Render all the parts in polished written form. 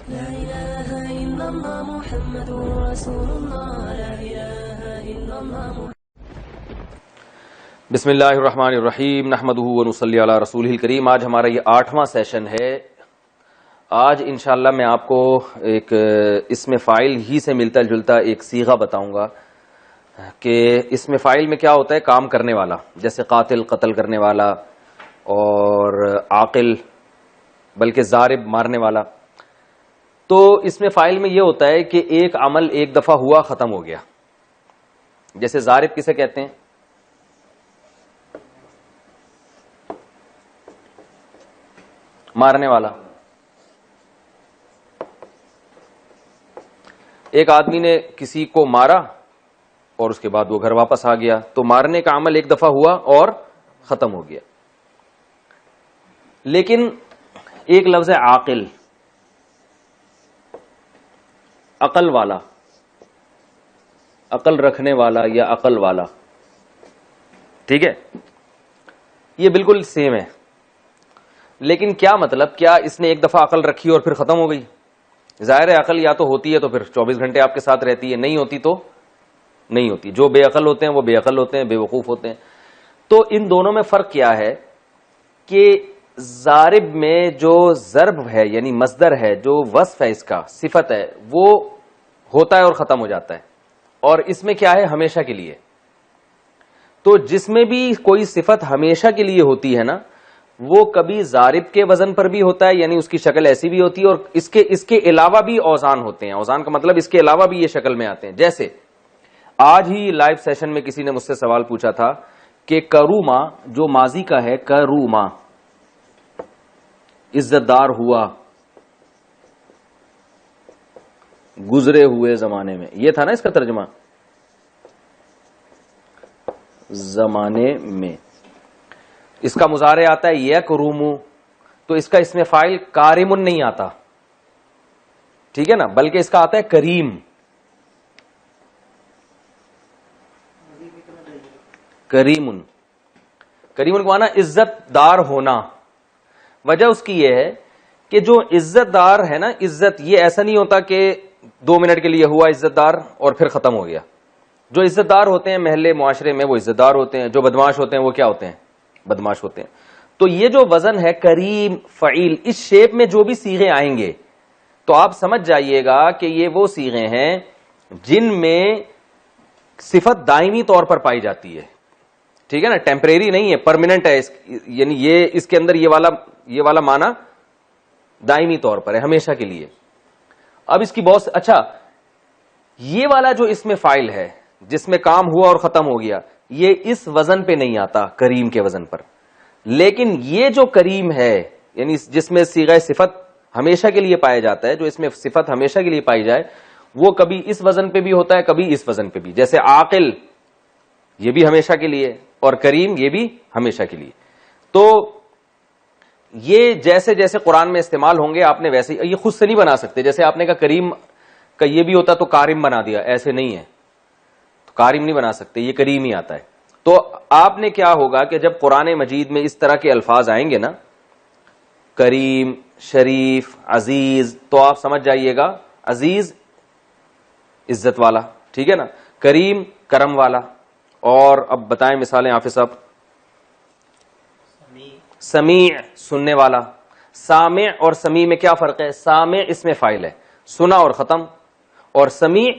لا إله إلا الله محمد رسول الله لا إله إلا الله بسم اللہ الرحمن الرحیم نحمدہ ونصلی علی رسولہ الکریم. آج ہمارا یہ 8واں سیشن ہے. آج انشاءاللہ میں آپ کو ایک اسم فاعل ہی سے ملتا جلتا ایک صیغہ بتاؤں گا کہ اسم فاعل میں کیا ہوتا ہے. کام کرنے والا، جیسے قاتل قتل کرنے والا، اور عاقل بلکہ ضارب مارنے والا. تو اسم فاعل میں یہ ہوتا ہے کہ ایک عمل ایک دفعہ ہوا ختم ہو گیا. جیسے ضارب کسے کہتے ہیں؟ مارنے والا. ایک آدمی نے کسی کو مارا اور اس کے بعد وہ گھر واپس آ گیا، تو مارنے کا عمل ایک دفعہ ہوا اور ختم ہو گیا. لیکن ایک لفظ ہے عاقل، عقل والا، عقل رکھنے والا یا عقل والا. ٹھیک ہے، یہ بالکل سیم ہے. لیکن کیا مطلب، کیا اس نے ایک دفعہ عقل رکھی اور پھر ختم ہو گئی؟ ظاہر ہے عقل یا تو ہوتی ہے تو پھر 24 گھنٹے آپ کے ساتھ رہتی ہے، نہیں ہوتی تو نہیں ہوتی. جو بے عقل ہوتے ہیں وہ بے عقل ہوتے ہیں، بے وقوف ہوتے ہیں. تو ان دونوں میں فرق کیا ہے کہ ضارب میں جو ضرب ہے یعنی مصدر ہے، جو وصف ہے، اس کا صفت ہے، وہ ہوتا ہے اور ختم ہو جاتا ہے. اور اس میں کیا ہے، ہمیشہ کے لیے. تو جس میں بھی کوئی صفت ہمیشہ کے لیے ہوتی ہے نا، وہ کبھی ضارب کے وزن پر بھی ہوتا ہے، یعنی اس کی شکل ایسی بھی ہوتی ہے، اور اس کے علاوہ بھی اوزان ہوتے ہیں. اوزان کا مطلب اس کے علاوہ بھی یہ شکل میں آتے ہیں. جیسے آج ہی لائیو سیشن میں کسی نے مجھ سے سوال پوچھا تھا کہ کروما جو ماضی کا ہے، کروما عزت دار ہوا گزرے ہوئے زمانے میں، یہ تھا نا اس کا ترجمہ، زمانے میں. اس کا مضارع آتا ہے یکرومو، تو اس کا اسم فاعل کارمن نہیں آتا، ٹھیک ہے نا، بلکہ اس کا آتا ہے کریم. کریمن، کریمن کو آنا عزت دار ہونا. وجہ اس کی یہ ہے کہ جو عزت دار ہے نا، عزت یہ ایسا نہیں ہوتا کہ 2 منٹ کے لیے ہوا عزت دار اور پھر ختم ہو گیا. جو عزت دار ہوتے ہیں محلے معاشرے میں وہ عزت دار ہوتے ہیں، جو بدماش ہوتے ہیں وہ کیا ہوتے ہیں، بدماش ہوتے ہیں. تو یہ جو وزن ہے کریم فعیل، اس شیپ میں جو بھی صیغے آئیں گے تو آپ سمجھ جائیے گا کہ یہ وہ صیغے ہیں جن میں صفت دائمی طور پر پائی جاتی ہے. ٹھیک ہے نا، ٹیمپریری نہیں ہے، پرماننٹ ہے. یعنی یہ اس کے اندر یہ والا معنی دائمی طور پر ہے، ہمیشہ کے لیے. اب اس کی بہت اچھا، یہ والا جو اس میں فاعل ہے جس میں کام ہوا اور ختم ہو گیا، یہ اس وزن پہ نہیں آتا، کریم کے وزن پر. لیکن یہ جو کریم ہے یعنی جس میں صیغہ صفت ہمیشہ کے لیے پایا جاتا ہے، جو اس میں صفت ہمیشہ کے لیے پائی جائے، وہ کبھی اس وزن پہ بھی ہوتا ہے، کبھی اس وزن پہ بھی. جیسے عاقل یہ بھی ہمیشہ کے لیے، اور کریم یہ بھی ہمیشہ کے لیے. تو یہ جیسے جیسے قرآن میں استعمال ہوں گے آپ نے ویسے، یہ خود سے نہیں بنا سکتے. جیسے آپ نے کہا کریم کا یہ بھی ہوتا تو کارم بنا دیا، ایسے نہیں ہے، تو کارم نہیں بنا سکتے، یہ کریم ہی آتا ہے. تو آپ نے کیا ہوگا کہ جب قرآن مجید میں اس طرح کے الفاظ آئیں گے نا، کریم، شریف، عزیز، تو آپ سمجھ جائیے گا عزیز عزت والا، ٹھیک ہے نا، کریم کرم والا. اور اب بتائیں مثالیں حافظ صاحب. سمیع سننے والا. سامع اور سمیع میں کیا فرق ہے؟ سامع اس میں فاعل ہے، سنا اور ختم، اور سمیع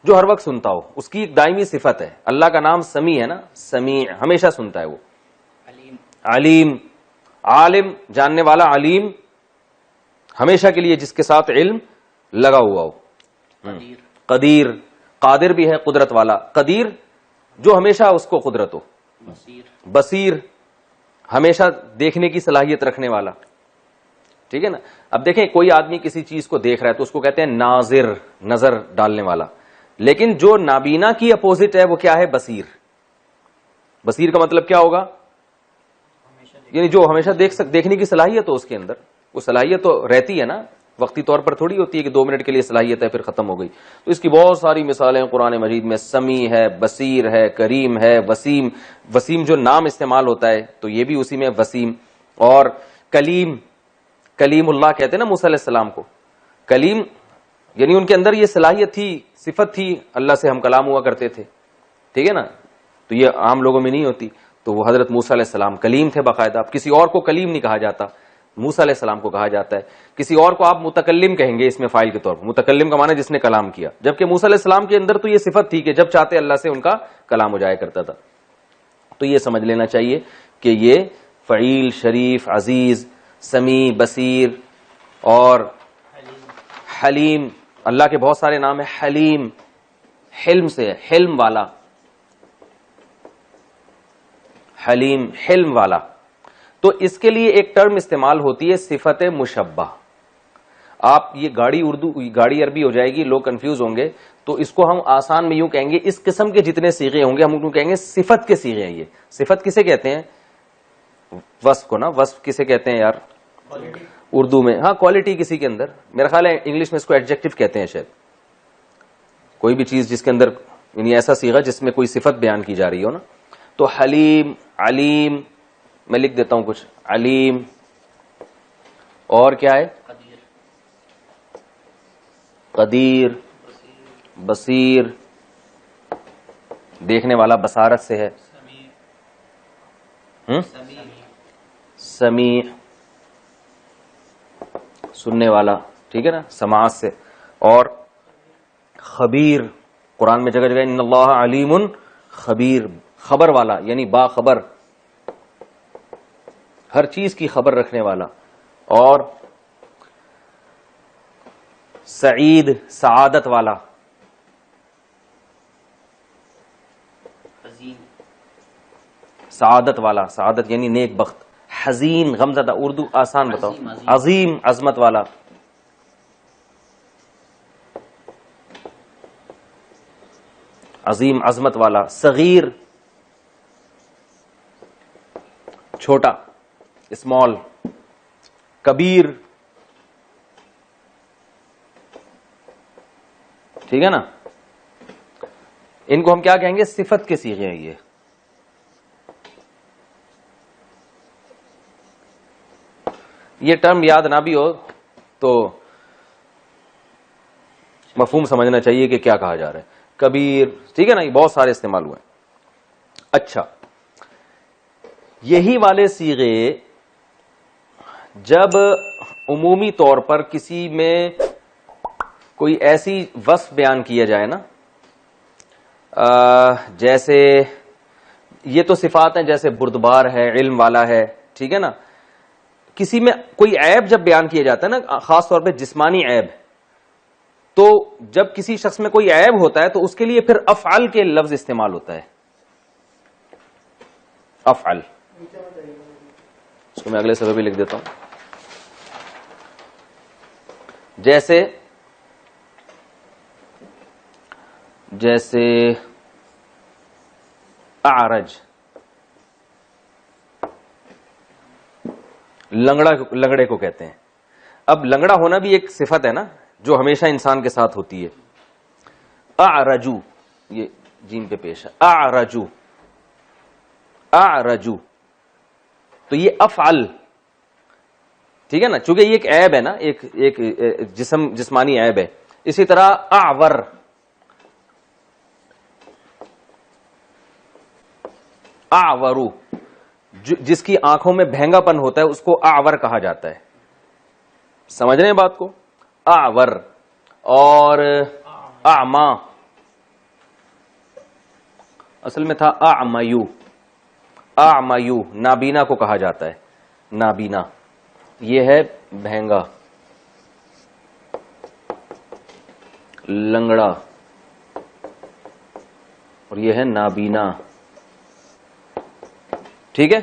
جو ہر وقت سنتا ہو، اس کی ایک دائمی صفت ہے. اللہ کا نام سمیع ہے نا، سمیع ہمیشہ سنتا ہے وہ. علیم عالم جاننے والا، علیم ہمیشہ کے لیے جس کے ساتھ علم لگا ہوا ہو. قدیر قادر بھی ہے، قدرت والا. قدیر جو ہمیشہ اس کو قدرت ہو. بصیر ہمیشہ دیکھنے کی صلاحیت رکھنے والا. ٹھیک ہے نا. اب دیکھیں کوئی آدمی کسی چیز کو دیکھ رہا ہے تو اس کو کہتے ہیں ناظر، نظر ڈالنے والا. لیکن جو نابینا کی اپوزٹ ہے وہ کیا ہے؟ بصیر. بصیر کا مطلب کیا ہوگا؟ یعنی جو ہمیشہ دیکھنے کی صلاحیت ہو اس کے اندر. وہ صلاحیت تو رہتی ہے نا، وقتی طور پر تھوڑی ہوتی ہے کہ 2 منٹ کے لیے صلاحیت ہے پھر ختم ہو گئی. تو اس کی بہت ساری مثالیں قرآن مجید میں. سمیع ہے، بصیر ہے، کریم ہے، وسیم. وسیم جو نام استعمال ہوتا ہے تو یہ بھی اسی میں وسیم. اور کلیم، کلیم اللہ کہتے ہیں نا موسیٰ علیہ السلام کو، کلیم یعنی ان کے اندر یہ صلاحیت تھی، صفت تھی، اللہ سے ہم کلام ہوا کرتے تھے، ٹھیک ہے نا، تو یہ عام لوگوں میں نہیں ہوتی. تو وہ حضرت موسیٰ علیہ السلام کلیم تھے باقاعدہ. اب کسی اور کو کلیم نہیں کہا جاتا، موسیٰ علیہ السلام کو کہا جاتا ہے. کسی اور کو آپ متکلم کہیں گے اس میں فاعل کے طور پر، متکلم کا معنی جس نے کلام کیا، جبکہ موسیٰ علیہ السلام کے اندر تو یہ صفت تھی کہ جب چاہتے اللہ سے ان کا کلام ہو جایا کرتا تھا. تو یہ سمجھ لینا چاہیے کہ یہ فعیل، شریف، عزیز، سمیع، بصیر اور حلیم، اللہ کے بہت سارے نام ہیں. حلیم حلم سے، حلم والا، حلیم حلم والا. تو اس کے لیے ایک ٹرم استعمال ہوتی ہے صفت مشبہ. آپ یہ گاڑی عربی ہو جائے گی، لوگ کنفیوز ہوں گے، تو اس کو ہم آسان میں یوں کہیں گے اس قسم کے جتنے صیغے ہوں گے ہم ان کو کہیں گے صفت کے صیغے ہیں. یہ صفت کسے کہتے ہیں؟ وصف کو نا. وصف کسے کہتے ہیں یار اردو میں؟ ہاں کوالٹی کسی کے اندر، میرا خیال ہے انگلش میں اس کو ایڈجیکٹو کہتے ہیں شاید. کوئی بھی چیز جس کے اندر یعنی ایسا صیغہ جس میں کوئی صفت بیان کی جا رہی ہو نا. تو حلیم، علیم، میں لکھ دیتا ہوں کچھ، علیم، اور کیا ہے؟ قدیر، بصیر، دیکھنے والا بصارت سے ہے، سمیع، سننے والا، ٹھیک ہے نا، سماعت سے. اور خبیر، قرآن میں جگہ جگہ ان اللہ علیم خبیر، خبر والا یعنی باخبر، ہر چیز کی خبر رکھنے والا. اور سعید، سعادت والا، سعادت والا، سعادت یعنی نیک بخت. حزین، غمزدہ، اردو آسان بتاؤ. عظیم، عظمت والا. عظیم، عظمت والا. صغیر، چھوٹا، اسمال. کبیر، ٹھیک ہے نا. ان کو ہم کیا کہیں گے؟ صفت کے صیغے ہیں. یہ ٹرم یاد نہ بھی ہو تو مفہوم سمجھنا چاہیے کہ کیا کہا جا رہا ہے. کبیر، ٹھیک ہے نا، یہ بہت سارے استعمال ہوئے. اچھا، یہی والے صیغے جب عمومی طور پر کسی میں کوئی ایسی وصف بیان کیا جائے نا، جیسے یہ تو صفات ہیں، جیسے بردبار ہے، علم والا ہے، ٹھیک ہے نا. کسی میں کوئی عیب جب بیان کیا جاتا ہے نا، خاص طور پہ جسمانی عیب، تو جب کسی شخص میں کوئی عیب ہوتا ہے تو اس کے لیے پھر افعل کے لفظ استعمال ہوتا ہے. افعل، اس کو میں اگلے صفحے بھی لکھ دیتا ہوں. جیسے اعرج، لنگڑے کو کہتے ہیں. اب لنگڑا ہونا بھی ایک صفت ہے نا جو ہمیشہ انسان کے ساتھ ہوتی ہے. اعرجو، یہ جیم پہ پیش ہے، اعرجو، اعرجو، تو یہ افعل، ٹھیک ہے نا، چونکہ یہ ایک عیب ہے نا، ایک جسمانی عیب ہے. اسی طرح اعور، اعورو، جس کی آنکھوں میں بھینگا پن ہوتا ہے اس کو اعور کہا جاتا ہے. سمجھ رہے ہیں بات کو؟ اعور. اور اعما، اصل میں تھا اعمیو، اعمیو، نابینا کو کہا جاتا ہے. نابینا یہ ہے بھینگا، لنگڑا، اور یہ ہے نابینا، ٹھیک ہے.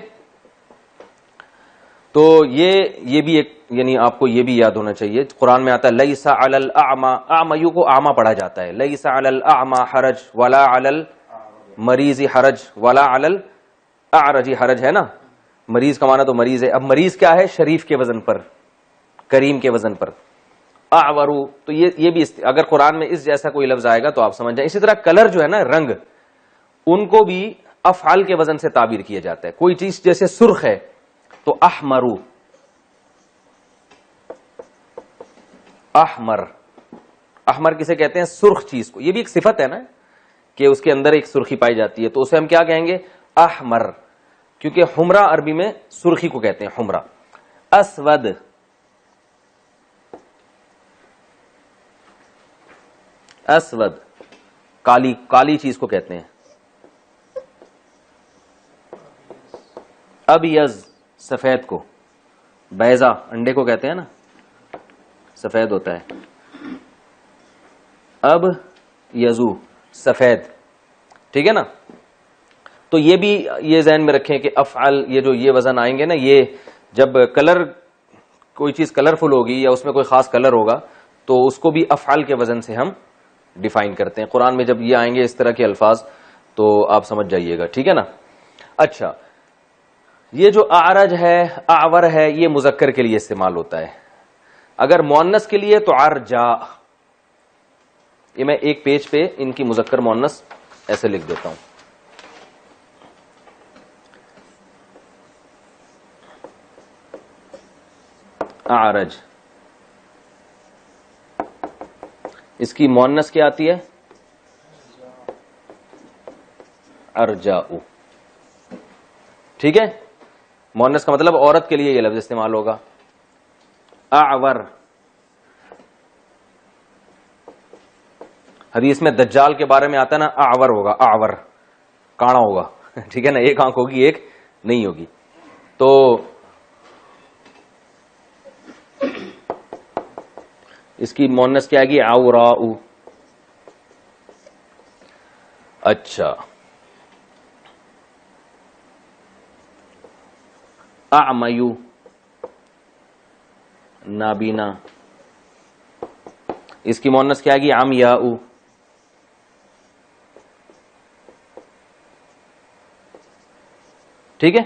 تو یہ بھی ایک، یعنی آپ کو یہ بھی یاد ہونا چاہیے، قرآن میں آتا ہے لیس علی الاعمى، اعمیو کو اعمى پڑھا جاتا ہے. لیس علی الاعمى حرج ولا علی المریض حرج ولا علی الاعرج حرج، ہے نا. مریض کا معنی تو مریض ہے. اب مریض کیا ہے؟ شریف کے وزن پر، کریم کے وزن پر. اعورو، تو یہ بھی اگر قرآن میں اس جیسا کوئی لفظ آئے گا تو آپ سمجھ جائیں. اسی طرح کلر جو ہے نا، رنگ، ان کو بھی افعال کے وزن سے تعبیر کیا جاتا ہے. کوئی چیز جیسے سرخ ہے تو احمرو، احمر. احمر کسے کہتے ہیں؟ سرخ چیز کو. یہ بھی ایک صفت ہے نا کہ اس کے اندر ایک سرخی پائی جاتی ہے, تو اسے ہم کیا کہیں گے؟ احمر, کیونکہ حمرہ عربی میں سرخی کو کہتے ہیں, حمرہ. اسود, اسود کالی, کالی چیز کو کہتے ہیں. ابیض سفید کو, بیضا انڈے کو کہتے ہیں نا, سفید ہوتا ہے. اب یزو سفید, ٹھیک ہے نا. تو یہ بھی یہ ذہن میں رکھیں کہ افعل, یہ جو یہ وزن آئیں گے نا, یہ جب کلر, کوئی چیز کلرفل ہوگی یا اس میں کوئی خاص کلر ہوگا تو اس کو بھی افعل کے وزن سے ہم ڈیفائن کرتے ہیں. قرآن میں جب یہ آئیں گے اس طرح کے الفاظ تو آپ سمجھ جائیے گا, ٹھیک ہے نا. اچھا, یہ جو اعرج ہے, اعور ہے, یہ مذکر کے لیے استعمال ہوتا ہے. اگر مؤنث کے لیے تو ارجا. یہ میں ایک پیج پہ ان کی مذکر مؤنث ایسے لکھ دیتا ہوں. اعرج, اس کی مؤنث کیا آتی ہے؟ ارجاؤ, ٹھیک ہے. مؤنث کا مطلب عورت کے لیے یہ لفظ استعمال ہوگا. اعور, حدیث میں دجال کے بارے میں آتا ہے نا, اعور ہوگا, اعور کانا ہوگا, ٹھیک ہے نا, ایک آنکھ ہوگی ایک نہیں ہوگی. تو اس کی مؤنث کیا آئے گی؟ عوراء. اچھا, اعمیو نابینا, اس کی مؤنث کیا آئے گی؟ عمیاء. ٹھیک ہے,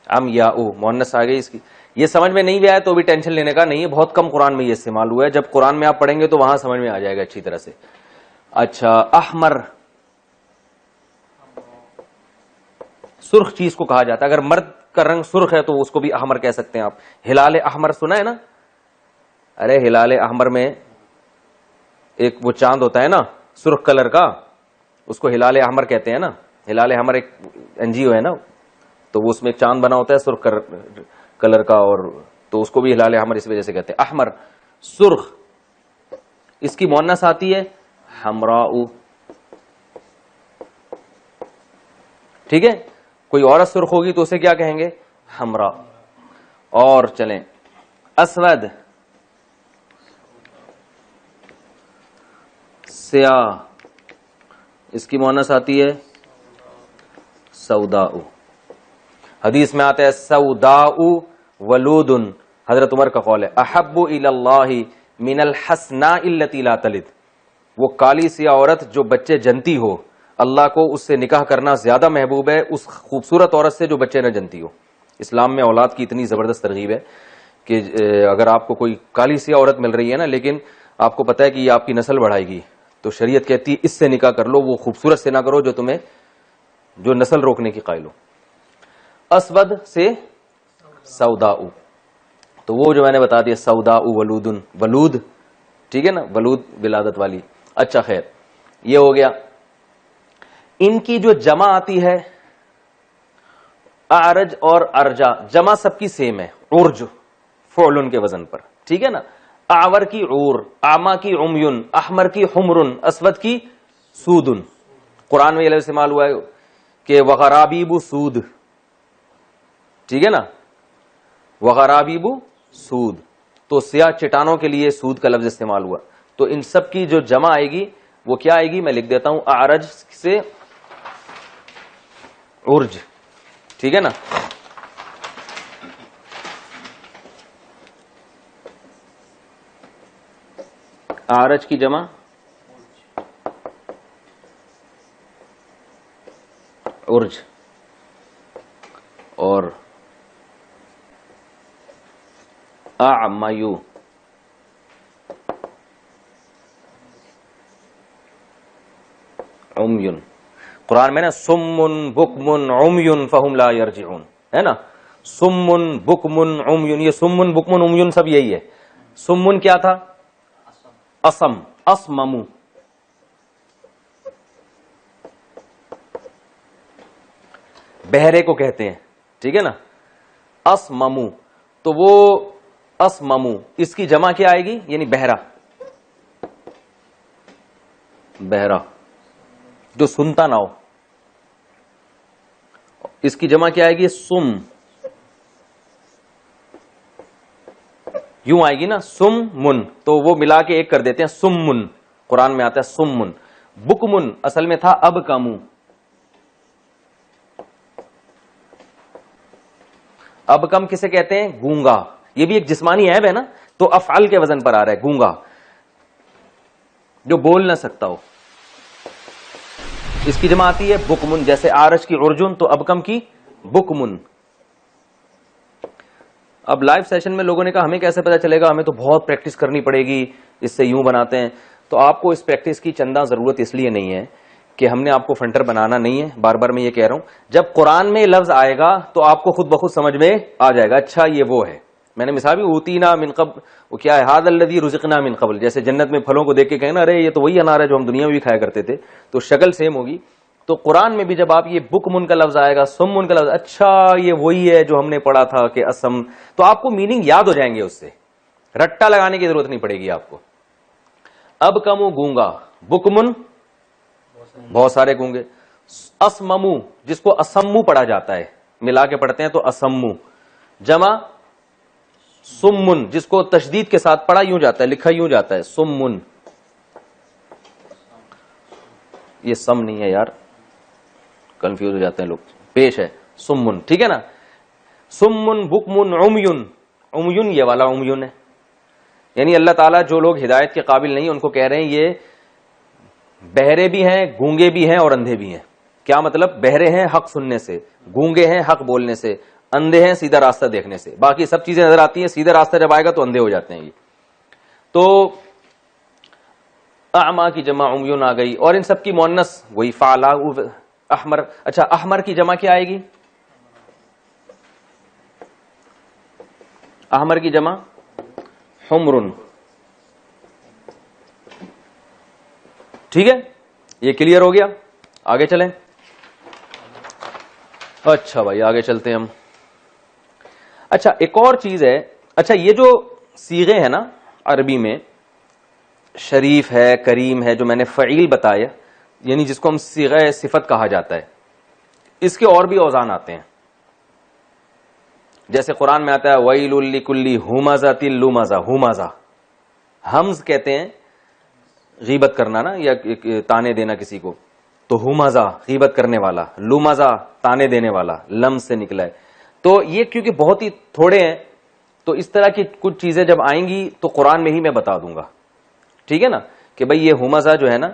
عمیاء مؤنث آ گئی اس کی. یہ سمجھ میں نہیں بھی آیا تو بھی ٹینشن لینے کا نہیں ہے, بہت کم قرآن میں یہ استعمال ہوا ہے. جب قرآن میں آپ پڑھیں گے تو وہاں سمجھ میں آ جائے گا اچھی طرح سے. اچھا, احمر سرخ چیز کو کہا جاتا ہے. اگر مرد کا رنگ سرخ ہے تو اس کو بھی احمر کہہ سکتے ہیں آپ. ہلال احمر سنا ہے نا؟ ارے ہلال احمر میں ایک وہ چاند ہوتا ہے نا سرخ کلر کا, اس کو ہلال احمر کہتے ہیں نا. ہلال احمر ایک این جی او ہے نا, تو وہ اس میں ایک چاند بنا ہوتا ہے سرخ کلر کا, اور تو اس کو بھی ہلال احمر اس وجہ سے کہتے ہیں. احمر سرخ, اس کی مؤنث آتی ہے حمراء. ٹھیک ہے, کوئی عورت سرخ ہوگی تو اسے کیا کہیں گے؟ حمراء. اور چلیں, اسود سیاہ, اس کی مؤنث آتی ہے سوداء. حدیث میں آتا ہے سوداء ولود, حضرت عمر کا قول ہے, احب الی اللہ من الحسناء التي لا تلد. وہ کالی سیاہ عورت جو بچے جنتی ہو, اللہ کو اس سے نکاح کرنا زیادہ محبوب ہے اس خوبصورت عورت سے جو بچے نہ جنتی ہو. اسلام میں اولاد کی اتنی زبردست ترغیب ہے کہ اگر آپ کو کوئی کالی سیاہ عورت مل رہی ہے نا, لیکن آپ کو پتہ ہے کہ یہ آپ کی نسل بڑھائے گی, تو شریعت کہتی ہے اس سے نکاح کر لو, وہ خوبصورت سے نہ کرو جو تمہیں جو نسل روکنے کی قائل ہو. اسود سے سوداء, تو وہ جو میں نے بتا دیا سوداء ولودن, ولود, ٹھیک ہے نا, ولود ولادت والی. اچھا خیر, یہ ہو گیا. ان کی جو جمع آتی ہے اعرج اور ارجا, جمع سب کی سیم ہے, عرج فعلن کے وزن پر, ٹھیک ہے نا. اعور کی عور, اعما کی عمیون, احمر کی حمرن, اسود کی سودن. قرآن میں یہ لفظ استعمال ہوا ہے کہ وغرابیب سود, ٹھیک ہے نا, وغرابیب سود, تو سیاہ چٹانوں کے لیے سود کا لفظ استعمال ہوا. تو ان سب کی جو جمع آئے گی وہ کیا آئے گی؟ میں لکھ دیتا ہوں, اعرج سے عرج, ٹھیک ہے نا. اعرج کی جمع عرج, اور اعمیو عمیون. قرآن میں نا سمن بکمن عمیون فہم لا یرجعون ہے نا, سمن بکمن عمیون, یہ سمن بکمن عمیون سب یہی ہے. سمن کیا تھا؟ اسم. اسممو. بہرے کو کہتے ہیں, ٹھیک ہے نا, اسممو. تو وہ اسممو اس کی جمع کیا آئے گی؟ یعنی بہرا, بہرا جو سنتا نہ ہو, اس کی جمع کیا آئے گی؟ سم. یوں آئے گی نا, سم من, تو وہ ملا کے ایک کر دیتے ہیں سمن. قرآن میں آتا ہے سمن. بکمن اصل میں تھا اب کمو. اب کم کسے کہتے ہیں؟ گونگا. یہ بھی ایک جسمانی عیب ہے نا, تو افعل کے وزن پر آ رہا ہے گونگا, جو بول نہ سکتا ہو. اس کی جمع آتی ہے بکمن, جیسے آرش کی ارجن تو اب کم کی بکمن. اب لائیو سیشن میں لوگوں نے کہا ہمیں کیسے پتا چلے گا, ہمیں تو بہت پریکٹس کرنی پڑے گی, اس سے یوں بناتے ہیں. تو آپ کو اس پریکٹس کی چندہ ضرورت اس لیے نہیں ہے کہ ہم نے آپ کو فنٹر بنانا نہیں ہے. بار بار میں یہ کہہ رہا ہوں, جب قرآن میں لفظ آئے گا تو آپ کو خود بخود سمجھ میں آ جائے گا, اچھا یہ وہ ہے. میں نے مثال بھی اوتینا من قبل, وہ کیا ہے؟ ھذا الذی رزقنا من قبل. جیسے جنت میں پھلوں کو دیکھ کے کہیں نا, ارے یہ تو وہی انار ہے جو ہم دنیا میں بھی کھایا کرتے تھے, تو شکل سیم ہوگی. تو قرآن میں بھی جب آپ یہ بک من کا لفظ آئے گا, سم من کا لفظ, اچھا یہ وہی ہے جو ہم نے پڑھا تھا کہ اسم, تو آپ کو میننگ یاد ہو جائیں گے, اس سے رٹا لگانے کی ضرورت نہیں پڑے گی آپ کو. اب کمو گونگا, بکمن بہت سارے گونگے. اسممو جس کو اسمو پڑھا جاتا ہے, ملا کے پڑھتے ہیں تو اسمو. جمع سمن جس کو تشدید کے ساتھ پڑھا یوں جاتا ہے, لکھا یوں جاتا ہے سمن. یہ سم نہیں ہے یار, کنفیوز ہو جاتے ہیں لوگ, پیش ہے سمن, ٹھیک ہے نا. سمن بکمن عمیون. عمیون یہ والا عمیون ہے, یعنی اللہ تعالیٰ جو لوگ ہدایت کے قابل نہیں ان کو کہہ رہے ہیں یہ بہرے بھی ہیں, گونگے بھی ہیں اور اندھے بھی ہیں. کیا مطلب؟ بہرے ہیں حق سننے سے, گونگے ہیں حق بولنے سے, اندھے ہیں سیدھا راستہ دیکھنے سے. باقی سب چیزیں نظر آتی ہیں, سیدھا راستہ جب آئے گا تو اندھے ہو جاتے ہیں یہ. تو اعما کی جمع عمیون آ گئی, اور ان سب کی مؤنث وہی فعلا احمر. اچھا احمر کی جمع کیا آئے گی؟ احمر کی جمع حمرن. ٹھیک ہے, یہ کلیئر ہو گیا. آگے چلیں. اچھا بھائی آگے چلتے ہیں ہم. اچھا ایک اور چیز ہے, اچھا یہ جو صیغے ہیں نا عربی میں, شریف ہے, کریم ہے, جو میں نے فعیل بتایا, یعنی جس کو ہم صیغہ صفت کہا جاتا ہے, اس کے اور بھی اوزان آتے ہیں. جیسے قرآن میں آتا ہے ویل لکل ہمزۃ لمزہ. ہمزہ حمز کہتے ہیں غیبت کرنا نا, یا تانے دینا کسی کو, تو ہمزہ غیبت کرنے والا, لمزہ تانے دینے والا, لمز سے نکلا ہے. تو یہ کیونکہ بہت ہی تھوڑے ہیں, تو اس طرح کی کچھ چیزیں جب آئیں گی تو قرآن میں ہی میں بتا دوں گا, ٹھیک ہے نا, کہ بھئی یہ ہمزہ جو ہے نا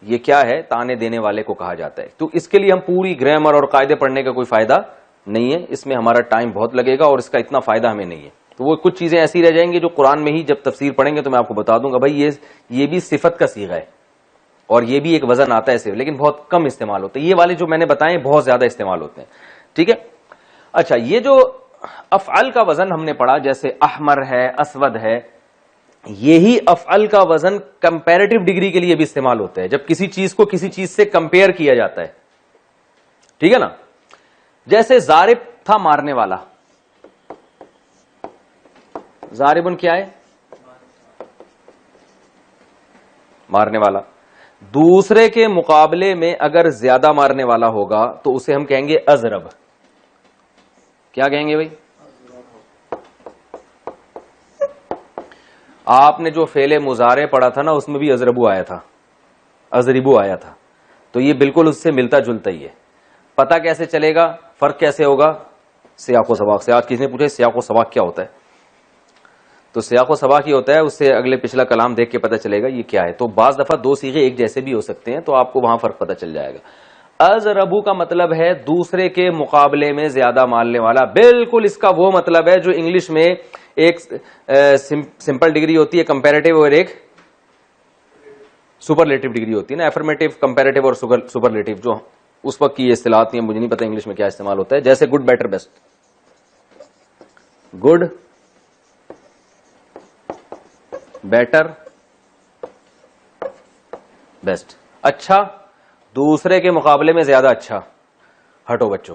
یہ کیا ہے؟ تانے دینے والے کو کہا جاتا ہے. تو اس کے لیے ہم پوری گرامر اور قاعدے پڑھنے کا کوئی فائدہ نہیں ہے, اس میں ہمارا ٹائم بہت لگے گا اور اس کا اتنا فائدہ ہمیں نہیں ہے. تو وہ کچھ چیزیں ایسی رہ جائیں گی جو قرآن میں ہی جب تفسیر پڑھیں گے تو میں آپ کو بتا دوں گا بھائی یہ بھی صفت کا صیغہ ہے اور یہ بھی ایک وزن آتا ہے صرف, لیکن بہت کم استعمال ہوتا ہے. یہ والے جو میں نے بتائے بہت زیادہ استعمال ہوتے ہیں, ٹھیک ہے. اچھا یہ جو افعل کا وزن ہم نے پڑھا, جیسے احمر ہے, اسود ہے, یہی افعل کا وزن کمپیریٹو ڈگری کے لیے بھی استعمال ہوتا ہے, جب کسی چیز کو کسی چیز سے کمپیئر کیا جاتا ہے, ٹھیک ہے نا. جیسے ضارب تھا مارنے والا, ضاربن کیا ہے؟ مارنے والا. دوسرے کے مقابلے میں اگر زیادہ مارنے والا ہوگا تو اسے ہم کہیں گے اضرب. کیا کہیں گے بھائی؟ آپ نے جو فعل مضارع پڑھا تھا نا اس میں بھی اضربو آیا تھا, اضربو آیا تھا, تو یہ بالکل اس سے ملتا جلتا ہی ہے. پتہ کیسے چلے گا, فرق کیسے ہوگا؟ سیاق و سباق سے. آج کسی نے پوچھا سیاق و سباق کیا ہوتا ہے, تو سیاق و سباق یہ ہوتا ہے, اس سے اگلے پچھلا کلام دیکھ کے پتہ چلے گا یہ کیا ہے. تو بعض دفعہ دو صیغے ایک جیسے بھی ہو سکتے ہیں, تو آپ کو وہاں فرق پتہ چل جائے گا. اضربو کا مطلب ہے دوسرے کے مقابلے میں زیادہ مارنے والا. بالکل اس کا وہ مطلب ہے جو انگلش میں ایک سمپل ڈگری ہوتی ہے کمپیریٹیو, اور ایک سپرلیٹو ڈگری ہوتی ہے نا, افرمیٹو, کمپیریٹیو اور سپرلیٹو. جو اس وقت کی اصطلاحات نہیں, مجھے نہیں پتا انگلش میں کیا استعمال ہوتا ہے. جیسے good, better, best. Good better best. اچھا دوسرے کے مقابلے میں زیادہ اچھا. ہٹو بچوں,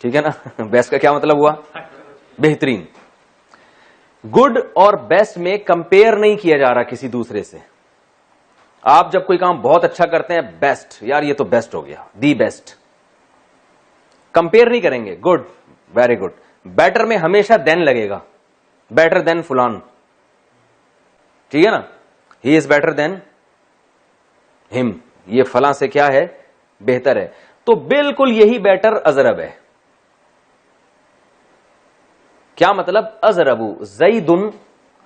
ٹھیک ہے نا. بیسٹ کا کیا مطلب ہوا؟ بہترین. گڈ اور بیسٹ میں کمپیئر نہیں کیا جا رہا کسی دوسرے سے. آپ جب کوئی کام بہت اچھا کرتے ہیں, بیسٹ, یار یہ تو بیسٹ ہو گیا, دی بیسٹ. کمپیئر نہیں کریں گے. Good, very good. بیٹر میں ہمیشہ دین لگے گا, بیٹر دین فلان, ٹھیک ہے نا. ہی از بیٹر دین ہم, یہ فلاں سے کیا ہے؟ بہتر ہے. تو بالکل یہی بیٹر اضرب ہے. کیا مطلب؟ اضربو زیدن,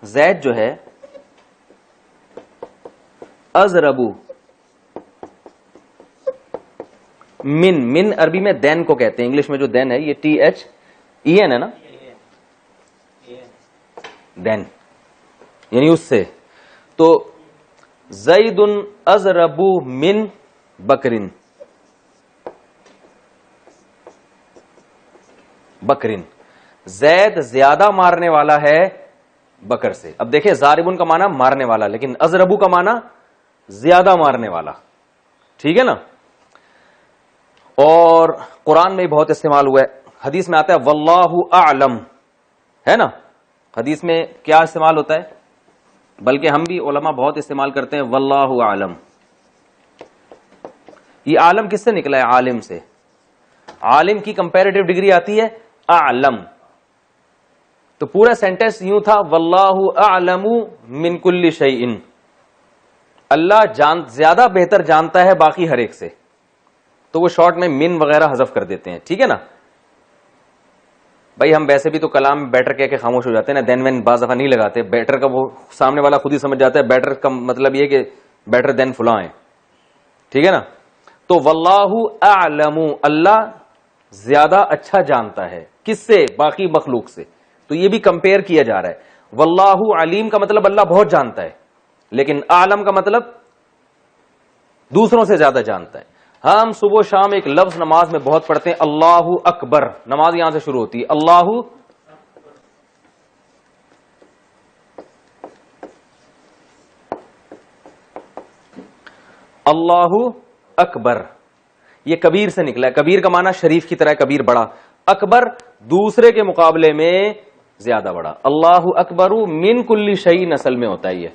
زید جو ہے, اضربو من عربی میں دین کو کہتے ہیں. انگلش میں جو دین ہے یہ THEN ہے نا, دین یعنی اس سے. تو زیدن اضربو من بکرن, بکرن, زید زیادہ مارنے والا ہے بکر سے. اب دیکھیں ضاربن کا معنی مارنے والا, لیکن اضربو کا معنی زیادہ مارنے والا, ٹھیک ہے نا. اور قرآن میں بہت استعمال ہوا ہے. حدیث میں آتا ہے واللہ اعلم, ہے نا. حدیث میں کیا استعمال ہوتا ہے؟ بلکہ ہم بھی علماء بہت استعمال کرتے ہیں واللہ اعلم. یہ عالم کس سے نکلا ہے؟ عالم سے. عالم کی کمپیریٹیو ڈگری آتی ہے اعلم. تو پورا سینٹینس یوں تھا واللہ اعلم من کل شیء, اللہ زیادہ بہتر جانتا ہے باقی ہر ایک سے. تو وہ شارٹ میں من وغیرہ حذف کر دیتے ہیں, ٹھیک ہے نا. بھائی ہم ویسے بھی تو کلام بیٹر کہہ کے خاموش ہو جاتے ہیں نا, دین وین بعض دفعہ نہیں لگاتے. بیٹر کا وہ سامنے والا خود ہی سمجھ جاتا ہے بیٹر کا مطلب یہ کہ بیٹر دین فلاں ہے, ٹھیک ہے نا. تو واللہ اعلم, اللہ زیادہ اچھا جانتا ہے. کس سے؟ باقی مخلوق سے. تو یہ بھی کمپیئر کیا جا رہا ہے. واللہ علیم کا مطلب اللہ بہت جانتا ہے, لیکن اعلم کا مطلب دوسروں سے زیادہ جانتا ہے. ہم صبح شام ایک لفظ نماز میں بہت پڑھتے ہیں, اللہ اکبر. نماز یہاں سے شروع ہوتی ہے, اللہ اکبر. یہ کبیر سے نکلا ہے. کبیر کا معنی شریف کی طرح, کبیر بڑا. اکبر دوسرے کے مقابلے میں زیادہ بڑا. اللہ اکبر من کل شیء اصل میں ہوتا ہے یہ.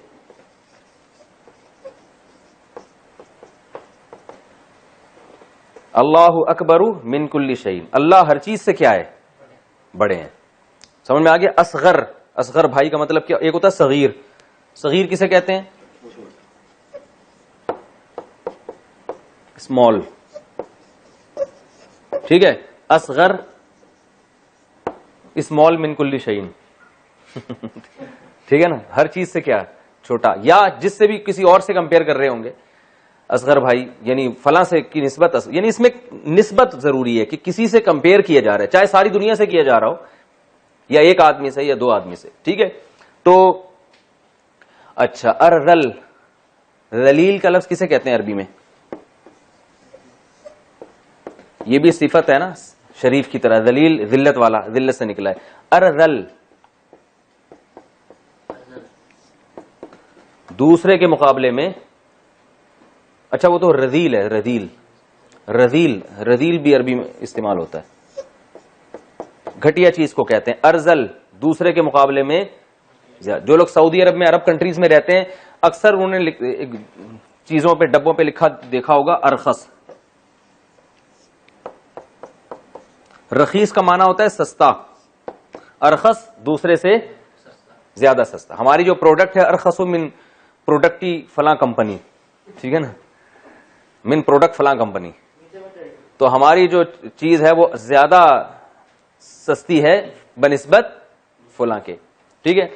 اللہ اکبر من کل شیء, اللہ ہر چیز سے کیا ہے؟ بڑے ہیں. سمجھ میں آ گیا؟ اصغر, اصغر بھائی کا مطلب کیا؟ ایک ہوتا ہے صغیر. صغیر کسے کہتے ہیں؟ اسمال, ٹھیک ہے. اصغر اسمال من کل شیء, ٹھیک ہے نا. ہر چیز سے کیا؟ چھوٹا. یا جس سے بھی کسی اور سے کمپیئر کر رہے ہوں گے, اصغر بھائی یعنی فلاں سے کی نسبت, یعنی اس میں نسبت ضروری ہے کہ کسی سے کمپیئر کیا جا رہا ہے, چاہے ساری دنیا سے کیا جا رہا ہو یا ایک آدمی سے یا دو آدمی سے, ٹھیک ہے. تو اچھا, ارذل, ذلیل کا لفظ کسے کہتے ہیں عربی میں؟ یہ بھی صفت ہے نا شریف کی طرح. ذلیل ذلت والا, ذلت سے نکلا ہے. ارذل دوسرے کے مقابلے میں, اچھا وہ تو رذیل ہے. رذیل, رذیل, رذیل بھی عربی میں استعمال ہوتا ہے, گھٹیا چیز کو کہتے ہیں. ارذل دوسرے کے مقابلے میں. جو لوگ سعودی عرب میں, عرب کنٹریز میں رہتے ہیں, اکثر انہوں نے چیزوں پہ, ڈبوں پہ لکھا دیکھا ہوگا ارخص. رخیص کا معنی ہوتا ہے سستا, ارخص دوسرے سے زیادہ سستا. ہماری جو پروڈکٹ ہے ارخص من پروڈکٹی فلاں کمپنی, ٹھیک ہے نا, من پروڈکٹ فلاں کمپنی. تو ہماری جو چیز ہے وہ زیادہ سستی ہے بنسبت فلاں کے, ٹھیک ہے.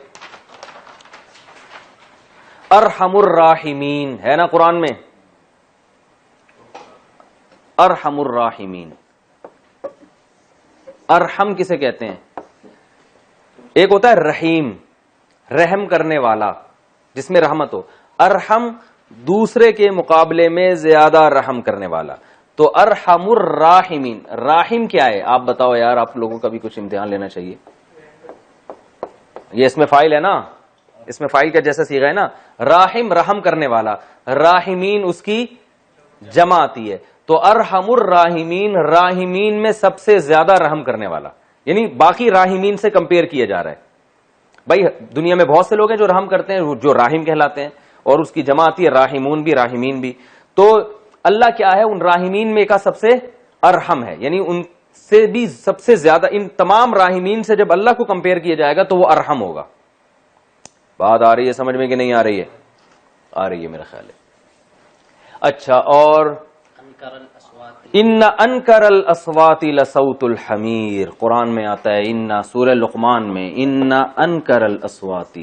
ارحم الراحمین ہے نا قرآن میں, ارحم الراحمین. ارحم کسے کہتے ہیں؟ ایک ہوتا ہے رحیم, رحم کرنے والا, جس میں رحمت ہو. ارحم دوسرے کے مقابلے میں زیادہ رحم کرنے والا. تو ارحم الراحمین. راحم کیا ہے آپ بتاؤ یار, آپ لوگوں کا بھی کچھ امتحان لینا چاہیے. یہ اس میں فاعل ہے نا, اس میں فاعل کا جیسا صیغہ ہے نا، راحم رحم کرنے والا، راحمین اس کی جمع آتی ہے، تو ارحم الراحمین راحمین میں سب سے زیادہ رحم کرنے والا، یعنی باقی راحمین سے کمپیئر کیا جا رہا ہے. بھائی دنیا میں بہت سے لوگ ہیں جو رحم کرتے ہیں، جو راحم کہلاتے ہیں، اور اس کی جمع آتی ہے راحمون بھی راحمین بھی. تو اللہ کیا ہے، ان راحمین میں کا سب سے ارحم ہے، یعنی ان سے بھی سب سے زیادہ، ان تمام راحمین سے جب اللہ کو کمپیئر کیا جائے گا تو وہ ارحم ہوگا. بات آ رہی ہے سمجھ میں کہ نہیں آ رہی ہے؟ آ رہی ہے میرا خیال ہے. اچھا، اور ان انکر الاصوات لصوت الحمیر، قرآن میں آتا ہے، ان سورہ لقمان میں، ان انکر الاصوات.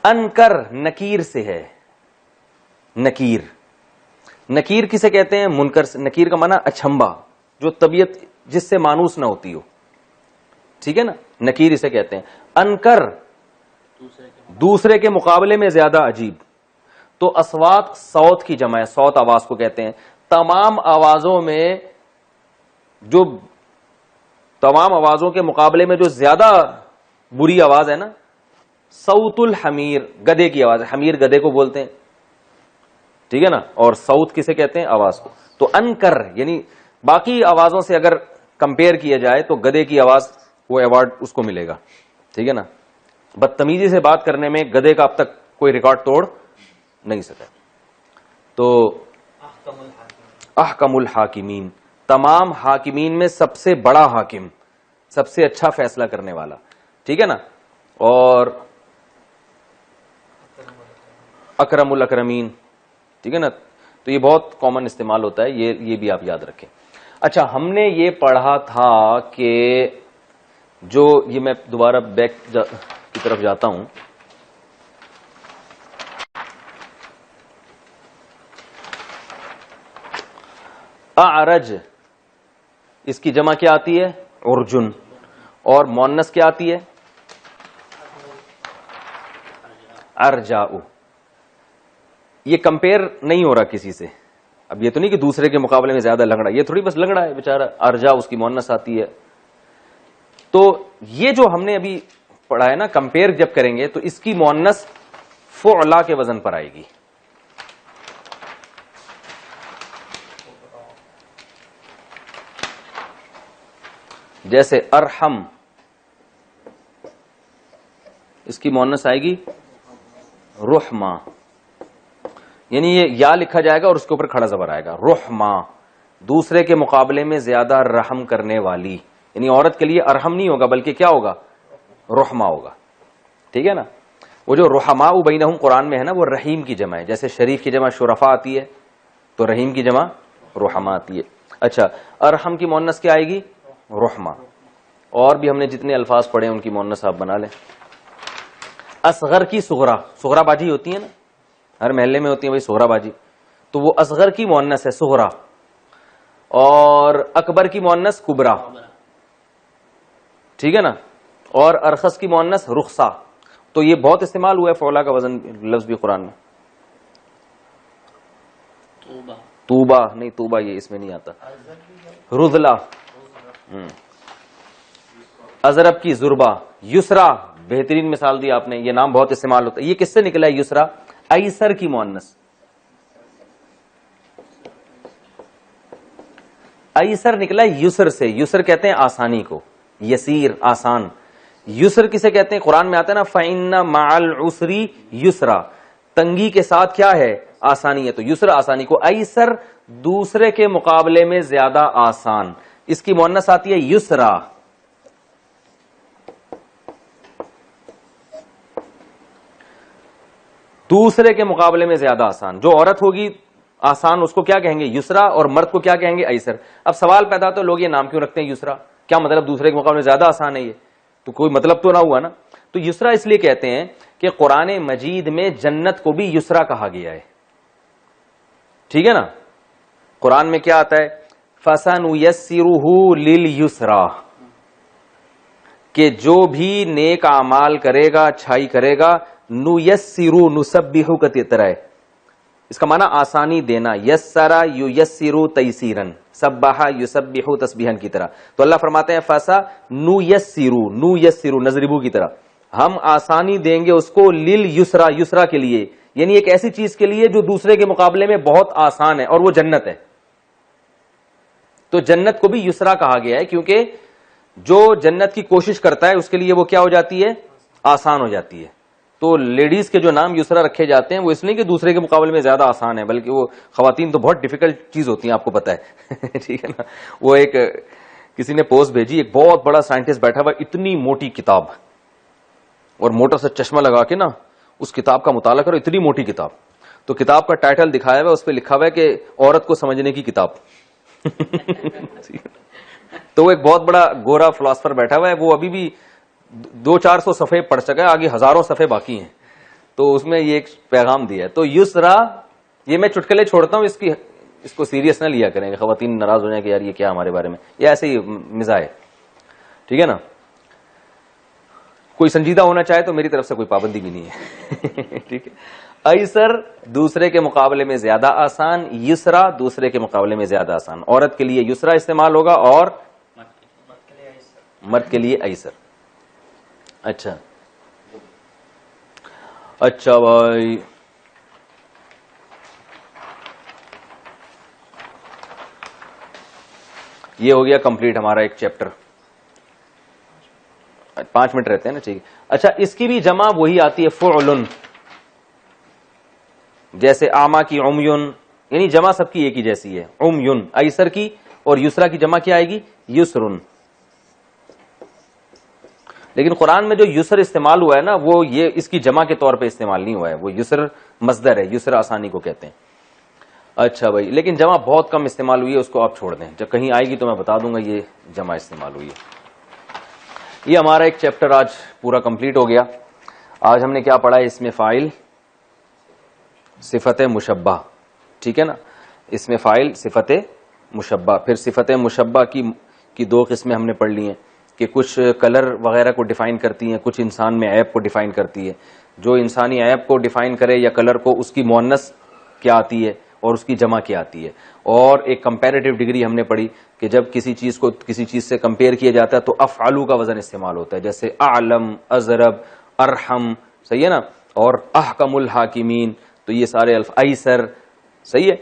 انکر نکیر سے ہے، نکیر. نکیر کسے کہتے ہیں؟ منکر سے. نکیر کا معنی اچھمبا، جو طبیعت جس سے مانوس نہ ہوتی ہو، ٹھیک ہے نا، نکیر اسے کہتے ہیں. انکر دوسرے کے مقابلے میں زیادہ عجیب. تو اصوات صوت کی جمع ہے، صوت آواز کو کہتے ہیں. تمام آوازوں میں جو، تمام آوازوں کے مقابلے میں جو زیادہ بری آواز ہے نا، صوت الحمیر، گدھے کی آواز ہے. حمیر گدھے کو بولتے ہیں، ٹھیک ہے نا، اور صوت کسے کہتے ہیں؟ آواز کو. تو انکر یعنی باقی آوازوں سے اگر کمپیئر کیا جائے تو گدھے کی آواز وہ ایوارڈ اس کو ملے گا، ٹھیک ہے نا. بدتمیزی سے بات کرنے میں گدھے کا اب تک کوئی ریکارڈ توڑ نہیں سکا. تو احکم الحاکمین، تمام حاکمین میں سب سے بڑا حاکم، سب سے اچھا فیصلہ کرنے والا، ٹھیک ہے نا. اور اکرم الاکرمین، ٹھیک ہے نا. تو یہ بہت کامن استعمال ہوتا ہے، یہ بھی آپ یاد رکھیں. اچھا، ہم نے یہ پڑھا تھا کہ جو یہ میں دوبارہ بیک کی طرف جاتا ہوں، اعرج اس کی جمع کیا آتی ہے؟ ارجن. اور مؤنث کیا آتی ہے؟ ارجاء. یہ کمپیئر نہیں ہو رہا کسی سے. اب یہ تو نہیں کہ دوسرے کے مقابلے میں زیادہ لنگڑا، یہ تھوڑی بس لنگڑا ہے بیچارہ. ارجاء اس کی مؤنث آتی ہے. تو یہ جو ہم نے ابھی پڑھا ہے نا، کمپیئر جب کریں گے تو اس کی مؤنث فعلا کے وزن پر آئے گی. جیسے ارحم، اس کی مؤنث آئے گی رحمہ، یعنی یہ یا لکھا جائے گا اور اس کے اوپر کھڑا زبر آئے گا. رحمہ، دوسرے کے مقابلے میں زیادہ رحم کرنے والی، یعنی عورت کے لیے ارحم نہیں ہوگا بلکہ کیا ہوگا؟ رحمہ ہوگا، ٹھیک ہے نا. وہ جو رحماء بینہم قرآن میں ہے نا، وہ رحیم کی جمع ہے. جیسے شریف کی جمع شرفا آتی ہے تو رحیم کی جمع رحمہ آتی ہے. اچھا، ارحم کی مؤنث کیا آئے گی؟ رحمہ. اور بھی ہم نے جتنے الفاظ پڑھے ان کی مؤنث آپ بنا لیں. اصغر کی صغرا، صغرا باجی ہوتی ہے نا، ہر محلے میں ہوتی ہے وہی صغرا باجی، تو وہ اصغر کی مؤنث ہے صغرا. اور اکبر کی مؤنث کبرا، ٹھیک ہے نا. اور ارخص کی مؤنث رخصا. تو یہ بہت استعمال ہوا ہے فعلا کا وزن لفظ بھی قرآن میں. توبہ نہیں، توبہ یہ اس میں نہیں آتا. رذلا، ازرب کی زربا. یسرا، بہترین مثال دی آپ نے، یہ نام بہت استعمال ہوتا ہے. یہ کس سے نکلا ہے یسرا؟ ایسر کی مؤنث. ایسر نکلا یسر سے. یسر کہتے ہیں آسانی کو، یسیر آسان. یسر کسے کہتے ہیں؟ قرآن میں آتا ہے نا فَإِنَّ مَعَ الْعُسْرِ یسرا، تنگی کے ساتھ کیا ہے؟ آسانی ہے. تو یسر آسانی کو. ایسر دوسرے کے مقابلے میں زیادہ آسان، اس کی مؤنث آتی ہے یسرا. دوسرے کے مقابلے میں زیادہ آسان. جو عورت ہوگی آسان، اس کو کیا کہیں گے؟ یسرا. اور مرد کو کیا کہیں گے؟ ایسر. اب سوال پیدا تو لوگ یہ نام کیوں رکھتے ہیں یسرا؟ کیا مطلب دوسرے کے مقابلے میں زیادہ آسان ہے؟ یہ تو کوئی مطلب تو نہ ہوا نا. تو یسرا اس لیے کہتے ہیں کہ قرآن مجید میں جنت کو بھی یسرا کہا گیا ہے، ٹھیک ہے نا. قرآن میں کیا آتا ہے؟ فَسَنُيَسِّرُهُ لِلْيُسْرَى، کہ جو بھی نیک اعمال کرے گا، اچھائی کرے گا. نُيَسِّرُ نُسَبِّحُ کا طرح ہے، اس کا معنی آسانی دینا. یسرا یُیسِّرُ تَيْسِيرًا، سبح یسبح تسبیحا کی طرح. تو اللہ فرماتے ہیں فسا نُیَسِّرُ نضربو کی طرح, ہم آسانی دیں گے اس کو لِلْیُسْرَا یسرا کے لیے, یعنی ایک ایسی چیز کے لیے جو دوسرے کے مقابلے میں بہت آسان ہے, اور وہ جنت ہے. تو جنت کو بھی یسرا کہا گیا ہے کیونکہ جو جنت کی کوشش کرتا ہے اس کے لیے وہ کیا ہو جاتی ہے, آسان ہو جاتی ہے. تو لیڈیز کے جو نام یسرا رکھے جاتے ہیں وہ اس لیے کہ دوسرے کے مقابلے میں زیادہ آسان ہے, بلکہ وہ خواتین تو بہت ڈیفیکلٹ چیز ہوتی ہیں, آپ کو پتا ہے. ٹھیک ہے نا. وہ ایک کسی نے پوسٹ بھیجی, ایک بہت بڑا سائنٹسٹ بیٹھا ہوا, اتنی موٹی کتاب اور موٹا سا چشمہ لگا کے نا اس کتاب کا مطالعہ کرو, اتنی موٹی کتاب. تو کتاب کا ٹائٹل دکھایا ہوا, اس پہ لکھا ہوا ہے کہ عورت کو سمجھنے کی کتاب. تو وہ ایک بہت بڑا گورا فلاسفر بیٹھا ہوا ہے, وہ ابھی بھی 200-400 صفحے پڑھ چکا ہے, آگے ہزاروں صفحے باقی ہیں. تو اس میں یہ ایک پیغام دیا ہے. تو یسرا, یہ میں چٹکلے چھوڑتا ہوں, اس کو سیریس نہ لیا کریں کہ خواتین ناراض ہو جائیں کہ یار یہ کیا ہمارے بارے میں, یہ ایسے ہی مزاح ہے. ٹھیک ہے نا. کوئی سنجیدہ ہونا چاہے تو میری طرف سے کوئی پابندی بھی نہیں ہے. ٹھیک ہے. ایسر دوسرے کے مقابلے میں زیادہ آسان, یسرا دوسرے کے مقابلے میں زیادہ آسان. عورت کے لیے یسرا استعمال ہوگا اور مرد کے لیے ایسر. اچھا بھائی, یہ ہو گیا کمپلیٹ ہمارا ایک چیپٹر. 5 منٹ رہتے ہیں نا, ٹھیک ہے. اچھا, اس کی بھی جمع وہی آتی ہے فعلن, جیسے آما کی عمیون, یعنی جمع سب کی ایک ہی جیسی ہے. عمیون ایسر کی, اور یسرا کی جمع کیا آئے گی, یسرن. لیکن قرآن میں جو یسر استعمال ہوا ہے نا, وہ یہ اس کی جمع کے طور پہ استعمال نہیں ہوا ہے. وہ یسر مصدر ہے, یسر آسانی کو کہتے ہیں. اچھا بھائی, لیکن جمع بہت کم استعمال ہوئی ہے, اس کو آپ چھوڑ دیں, جب کہیں آئے گی تو میں بتا دوں گا یہ جمع استعمال ہوئی ہے. یہ ہمارا ایک چیپٹر آج پورا کمپلیٹ ہو گیا. آج ہم نے کیا پڑھا ہے, اس میں فاعل, صفت مشبہ. ٹھیک ہے نا. اس میں فاعل, صفت مشبہ. پھر صفت مشبہ کی 2 قسمیں ہم نے پڑھ لی ہیں کہ کچھ کلر وغیرہ کو ڈیفائن کرتی ہیں, کچھ انسان میں عیب کو ڈیفائن کرتی ہے. جو انسانی عیب کو ڈیفائن کرے یا کلر کو, اس کی مؤنث کیا آتی ہے اور اس کی جمع کیا آتی ہے. اور ایک کمپیریٹیو ڈگری ہم نے پڑھی کہ جب کسی چیز کو کسی چیز سے کمپیئر کیا جاتا ہے تو افعلو کا وزن استعمال ہوتا ہے, جیسے اعلم, ازرب, ارحم. صحیح ہے نا. اور احکم الحاکمین, تو یہ سارے ایسر. صحیح ہے.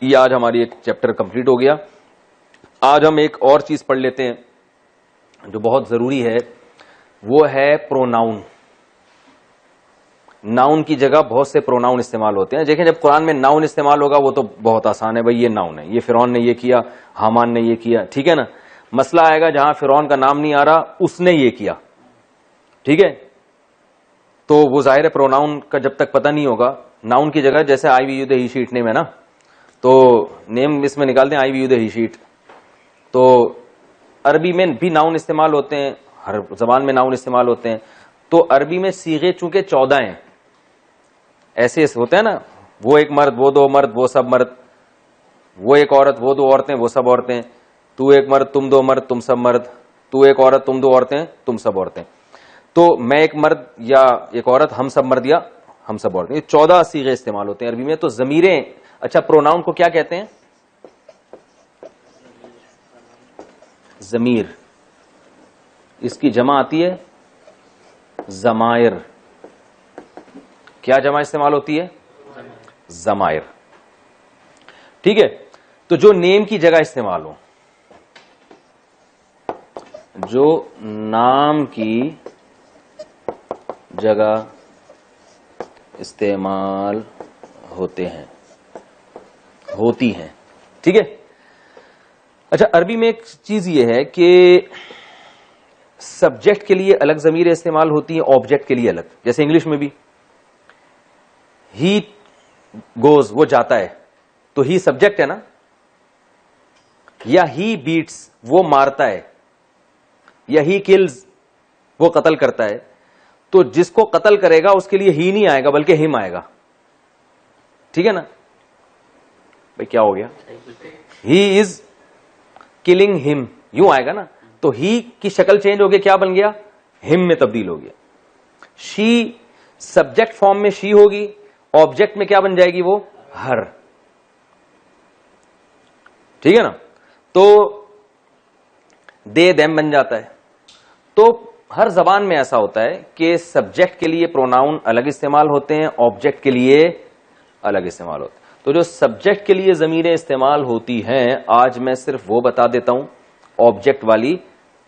یہ آج ہماری ایک چیپٹر کمپلیٹ ہو گیا. آج ہم ایک اور چیز پڑھ لیتے ہیں جو بہت ضروری ہے, وہ ہے پروناؤن. ناؤن کی جگہ بہت سے پروناؤن استعمال ہوتے ہیں. دیکھیں جب قرآن میں ناؤن استعمال ہوگا وہ تو بہت آسان ہے, بھائی یہ ناؤن ہے, یہ فرعون نے یہ کیا, حامان نے یہ کیا. ٹھیک ہے نا. مسئلہ آئے گا جہاں فرعون کا نام نہیں آ رہا, اس نے یہ کیا. ٹھیک ہے. تو وہ ظاہر ہے پروناؤن کا جب تک پتہ نہیں ہوگا, ناؤن کی جگہ جیسے آئی وی یو دا ہی شیٹ نیم ہے نا, تو نیم اس میں نکال دیں آئی وی یو دا ہی شیٹ. تو عربی میں بھی ناؤن استعمال ہوتے ہیں, ہر زبان میں ناؤن استعمال ہوتے ہیں. تو عربی میں صیغے چونکہ 14 ہیں, ایسے ہوتے ہیں نا, وہ ایک مرد, وہ 2 مرد, وہ سب مرد, وہ ایک عورت, وہ 2 عورتیں, وہ سب عورتیں, تو ایک مرد, تم 2 مرد, تم سب مرد, تو ایک عورت, تم 2 عورتیں, تم سب عورتیں. تو میں ایک مرد یا ایک عورت, ہم سب مرد یا ہم سب عورتیں. یہ 14 صیغے استعمال ہوتے ہیں عربی میں. تو ضمیریں, اچھا پروناؤن کو کیا کہتے ہیں؟ ضمیر. اس کی جمع آتی ہے ضمائر. کیا جمع استعمال ہوتی ہے؟ ضمائر. ٹھیک ہے. تو جو نیم کی جگہ استعمال ہو, جو نام کی جگہ استعمال ہوتے ہیں, ہوتی ہیں. ٹھیک ہے. اچھا, عربی میں ایک چیز یہ ہے کہ سبجیکٹ کے لیے الگ ضمیریں استعمال ہوتی ہیں, آبجیکٹ کے لیے الگ. جیسے انگلش میں بھی ہی گوز, وہ جاتا ہے, تو ہی سبجیکٹ ہے نا. یا ہی بیٹس, وہ مارتا ہے. یا ہی کلز, وہ قتل کرتا ہے. تو جس کو قتل کرے گا اس کے لیے ہی نہیں آئے گا بلکہ ہم آئے گا. ٹھیک ہے نا بھائی, کیا ہو گیا؟ ہی از کلنگ ہم, یوں آئے گا نا. تو ہی کی شکل چینج ہو گیا, کیا بن گیا؟ ہم میں تبدیل ہو گیا. شی سبجیکٹ فارم میں شی ہوگی, آبجیکٹ میں کیا بن جائے گی وہ؟ ہر. ٹھیک ہے نا. تو دے دیم بن جاتا ہے. تو ہر زبان میں ایسا ہوتا ہے کہ سبجیکٹ کے لیے پروناؤن الگ استعمال ہوتے ہیں, آبجیکٹ کے لیے الگ استعمال ہوتے ہیں. تو جو سبجیکٹ کے لیے ضمیریں استعمال ہوتی ہیں, آج میں صرف وہ بتا دیتا ہوں, آبجیکٹ والی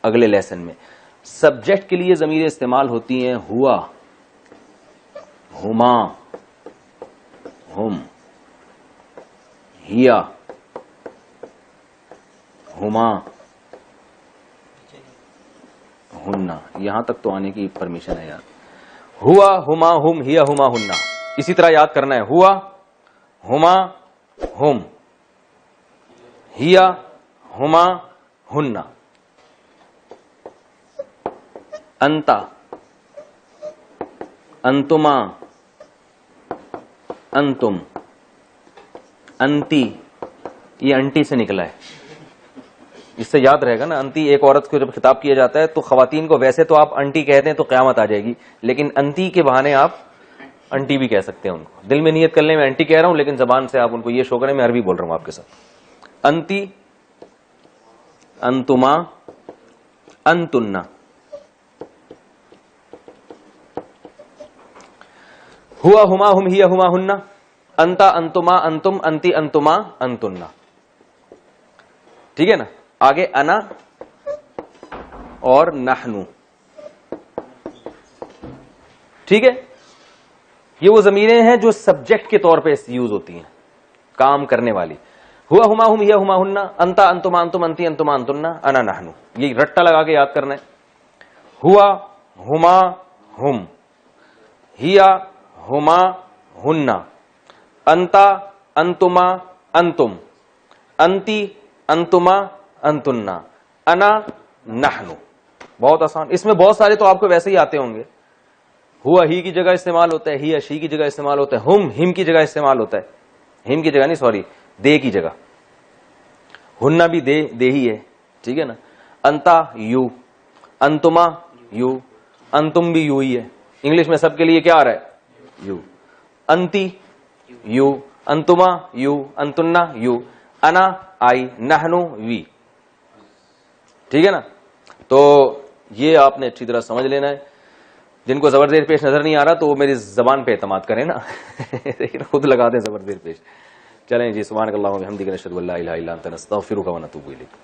اگلے لیسن میں. سبجیکٹ کے لیے ضمیریں استعمال ہوتی ہیں ہوا, ہما, ہم, ہیا, ہما, ہننا. یہاں تک تو آنے کی پرمیشن ہے یار. ہوا, ہما, ہم, ہیا, ہما, ہننا. اسی طرح یاد کرنا ہے, ہوا, ہما, ہم, ہیا, ہما, ہننا. انتا, انتما, انتم, انتی. یہ انٹی سے نکلا ہے, اس سے یاد رہے گا نا. انتی ایک عورت کو جب خطاب کیا جاتا ہے تو خواتین کو ویسے تو آپ انٹی کہتے ہیں تو قیامت آ جائے گی, لیکن انتی کے بہانے آپ انٹی بھی کہہ سکتے ہیں ان کو. دل میں نیت کر لیں میں انٹی کہہ رہا ہوں, لیکن زبان سے آپ ان کو یہ شو کریں میں عربی بول رہا ہوں آپ کے ساتھ. انتی, انتما, انتن. ہوا, ہما, ہم, ہیا, ہما, ہننا. انتا, انتما, انتم, انتی, انتما, انتن. ٹھیک ہے نا. آگے انا اور نحنو. ٹھیک ہے, یہ وہ ضمیریں ہیں جو سبجیکٹ کے طور پہ یوز ہوتی ہیں, کام کرنے والی. ہوا, ہما, ہم, ہیا, ہما, ہننا. انتا, انتما, انتم, انتی, انتما, انتن. انا, نحنو. یہ رٹا لگا کے یاد کرنا ہے. ہوا, ہما, ہم, ہیا, ہما, ہننا. انتا, انتما, انتم, انتی, انتما, انتننا. انا, نحنو. بہت آسان. اس میں بہت سارے تو آپ کو ویسے ہی آتے ہوں گے. ہوا ہی کی جگہ استعمال ہوتا ہے, ہی شی کی جگہ استعمال ہوتا ہے, ہم کی جگہ استعمال ہوتا ہے. ہم کی جگہ نہیں, سوری, دے کی جگہ. ہننا بھی دے ہی ہے. ٹھیک ہے نا. انتا یو, انتما یو, انتم بھی یو ہی ہے. انگلش میں سب کے لیے کیا آ رہا ہے, یو. انتی یو, انتما یو, انتننا یو, انا آئی, نحنو وی. ٹھیک ہے نا. تو یہ آپ نے اچھی طرح سمجھ لینا ہے. جن کو زبر زیر پیش نظر نہیں آ رہا تو وہ میری زبان پہ اعتماد کریں نا, خود لگا دیں زبر زیر پیش. چلیں جی, سبحانک اللہم و بحمدک نشہد ان لا الہ الا انت نستغفرک و نتوب الیک.